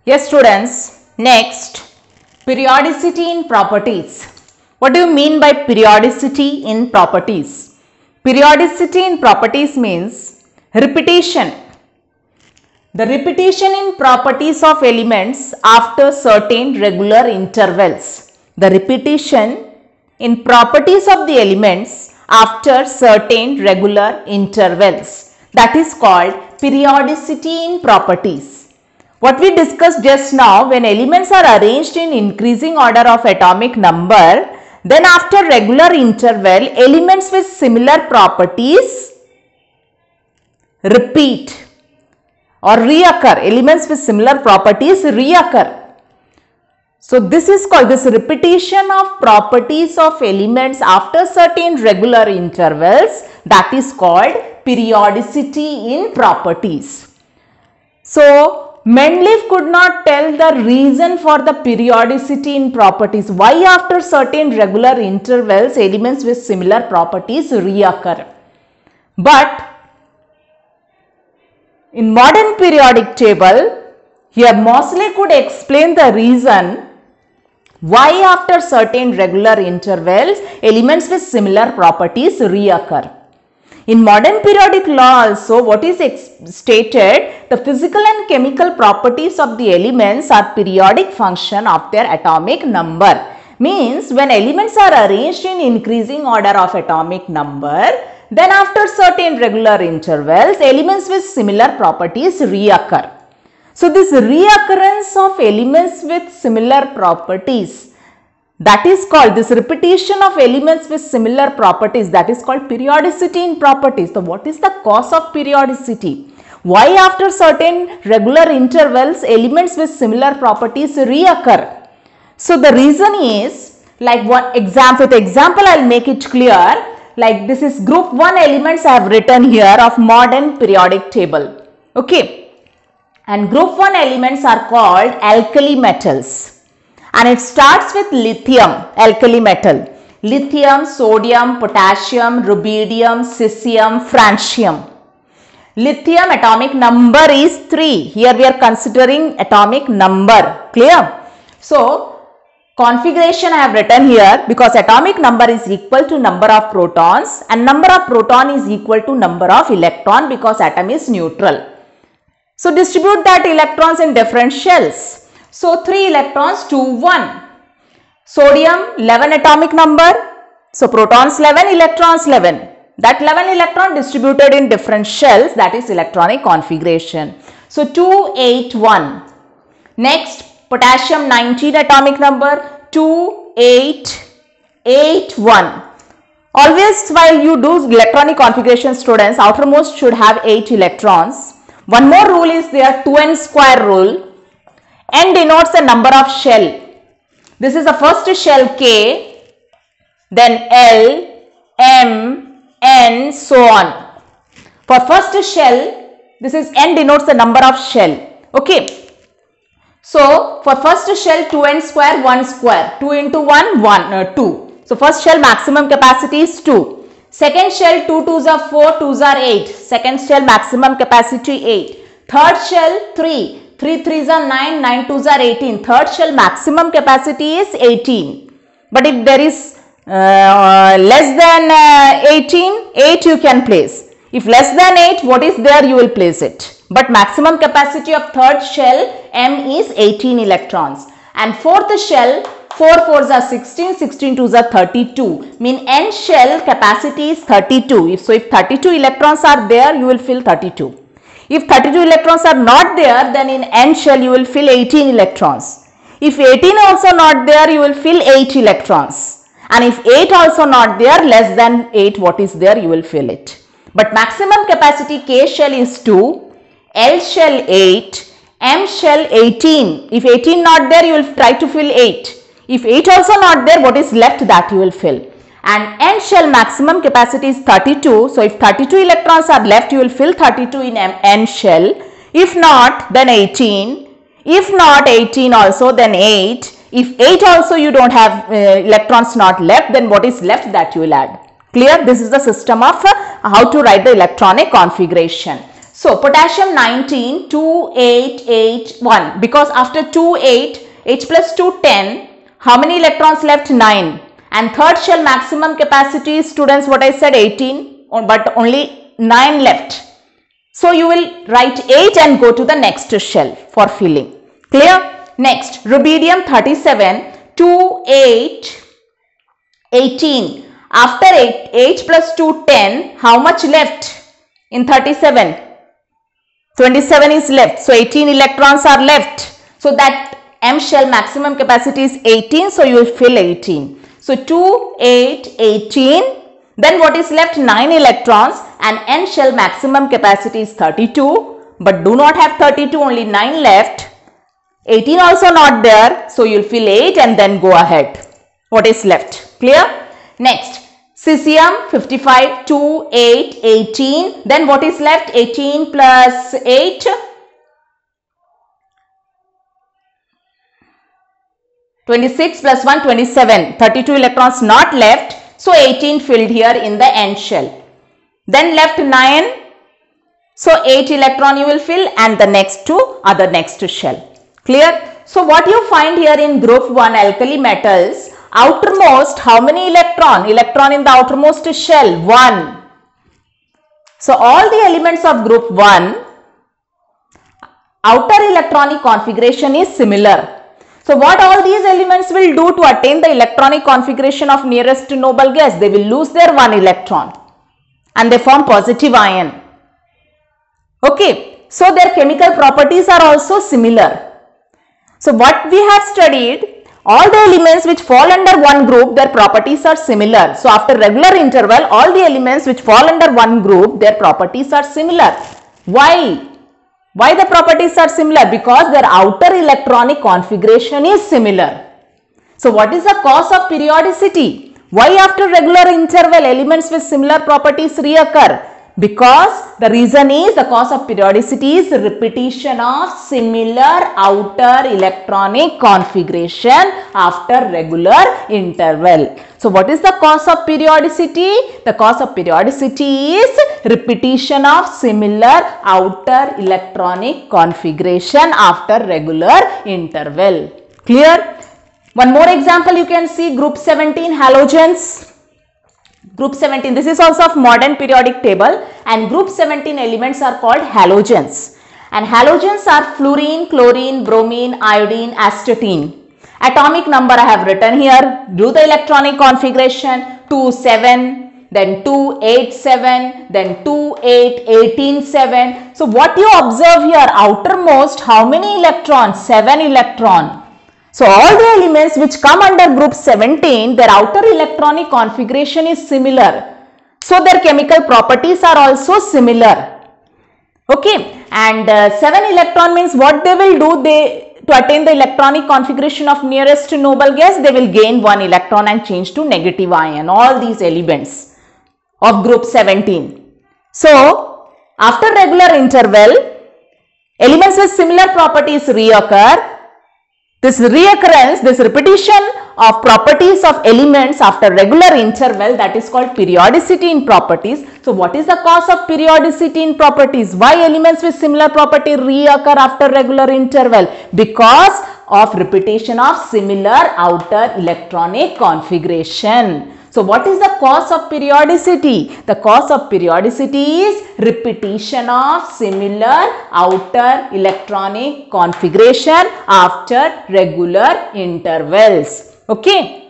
Yes students, next periodicity in properties. What do you mean by periodicity in properties? Periodicity in properties means repetition. The repetition in properties of elements after certain regular intervals. The repetition in properties of the elements after certain regular intervals. That is called periodicity in properties. What we discussed just now, when elements are arranged in increasing order of atomic number, then after regular interval, elements with similar properties repeat or reoccur. Elements with similar properties reoccur. So this is called, this repetition of properties of elements after certain regular intervals, that is called periodicity in properties. So Mendeleev could not tell the reason for the periodicity in properties. Why after certain regular intervals elements with similar properties reoccur. But in modern periodic table, here Moseley could explain the reason why after certain regular intervals elements with similar properties reoccur. In modern periodic law also, what is stated, the physical and chemical properties of the elements are periodic function of their atomic number. Means when elements are arranged in increasing order of atomic number, then after certain regular intervals, elements with similar properties reoccur. So this reoccurrence of elements with similar properties, that is called, this repetition of elements with similar properties, that is called periodicity in properties. So what is the cause of periodicity? Why after certain regular intervals elements with similar properties reoccur? So the reason is, like one example, with example I will make it clear. Like this is group 1 elements I have written here of modern periodic table. Okay. And group 1 elements are called alkali metals. And it starts with lithium, alkali metal. Lithium, sodium, potassium, rubidium, cesium, francium. Lithium atomic number is 3. Here we are considering atomic number. Clear? So, configuration I have written here because atomic number is equal to number of protons and number of proton is equal to number of electron because atom is neutral. So, distribute that electrons in different shells. So 3 electrons, 2, 1. Sodium 11 atomic number. So protons 11, electrons 11. That 11 electron distributed in different shells, that is electronic configuration. So 2, 8, 1. Next, potassium 19 atomic number. 2, 8, 8, 1. Always while you do electronic configuration, students, outermost should have 8 electrons. One more rule is there, 2n square rule. N denotes the number of shell. This is the first shell K, then L, M, N, so on. For first shell, this is N denotes the number of shell. Okay. So, for first shell 2n square, 1 square. 2 into 1, 2. So, first shell maximum capacity is 2. Second shell 2 2s are 4, 2s are 8. Second shell maximum capacity 8. Third shell 3. 3 3s are 9, 9 2s are 18. Third shell maximum capacity is 18. But if there is less than 18, 8 you can place. If less than 8, what is there you will place it. But maximum capacity of third shell M is 18 electrons. And fourth shell 4 4s are 16, 16 2s are 32. Mean N shell capacity is 32. If 32 electrons are there, you will fill 32. If 32 electrons are not there, then in N shell you will fill 18 electrons. If 18 also not there, you will fill 8 electrons. And if 8 also not there, less than 8 what is there, you will fill it. But maximum capacity K shell is 2, L shell 8, M shell 18. If 18 not there, you will try to fill 8. If 8 also not there, what is left that you will fill. And N shell maximum capacity is 32. So, if 32 electrons are left, you will fill 32 in N shell. If not, then 18. If not 18 also, then 8. If 8 also you don't have electrons not left, then what is left that you will add. Clear? This is the system of how to write the electronic configuration. So potassium 19, 2, 8, 8, 1. Because after 2, 8, 8 plus 2, 10. How many electrons left? 9. And third shell maximum capacity, students, what I said, 18, but only 9 left. So you will write 8 and go to the next shell for filling. Clear? Next, rubidium 37, 2, 8, 18. After 8 plus 2, 10. How much left in 37? 27 is left. So 18 electrons are left. So that M shell maximum capacity is 18. So you will fill 18. So 2, 8, 18. Then what is left? 9 electrons, and N shell maximum capacity is 32. But do not have 32, only 9 left. 18 also not there. So you will fill 8 and then go ahead. What is left? Clear? Next, cesium 55, 2, 8, 18. Then what is left? 18 plus 8. 26 plus 1, 27. 32 electrons not left. So 18 filled here in the N shell. Then left 9. So 8 electron you will fill, and the next 2 are the next shell. Clear? So what you find here in group 1 alkali metals, outermost, how many electron? Electron in the outermost shell, 1. So all the elements of group 1, outer electronic configuration is similar. So what all these elements will do to attain the electronic configuration of nearest noble gas? They will lose their 1 electron and they form positive ion. Okay, so their chemical properties are also similar. So what we have studied, all the elements which fall under one group, their properties are similar. So after regular interval, all the elements which fall under one group, their properties are similar. Why? Why the properties are similar? Because their outer electronic configuration is similar. So what is the cause of periodicity? Why after regular interval elements with similar properties reoccur? Because the reason is, the cause of periodicity is repetition of similar outer electronic configuration after regular interval. So what is the cause of periodicity? The cause of periodicity is repetition of similar outer electronic configuration after regular interval. Clear? One more example you can see, group 17 halogens. Group 17, this is also of modern periodic table, and group 17 elements are called halogens. And halogens are fluorine, chlorine, bromine, iodine, astatine. Atomic number I have written here. Do the electronic configuration, 2, 7, then 2, 8, 7, then 2, 8, 18, 7. So what you observe here, outermost, how many electrons? 7 electron. So all the elements which come under group 17, their outer electronic configuration is similar. So their chemical properties are also similar. Okay, and 7 electron means what they will do, to attain the electronic configuration of nearest noble gas, they will gain 1 electron and change to negative ion, all these elements of group 17. So after regular interval, elements with similar properties reoccur. This reoccurrence, this repetition of properties of elements after regular interval, that is called periodicity in properties. So what is the cause of periodicity in properties? Why elements with similar property reoccur after regular interval? Because of repetition of similar outer electronic configuration. So what is the cause of periodicity? The cause of periodicity is repetition of similar outer electronic configuration after regular intervals. Okay.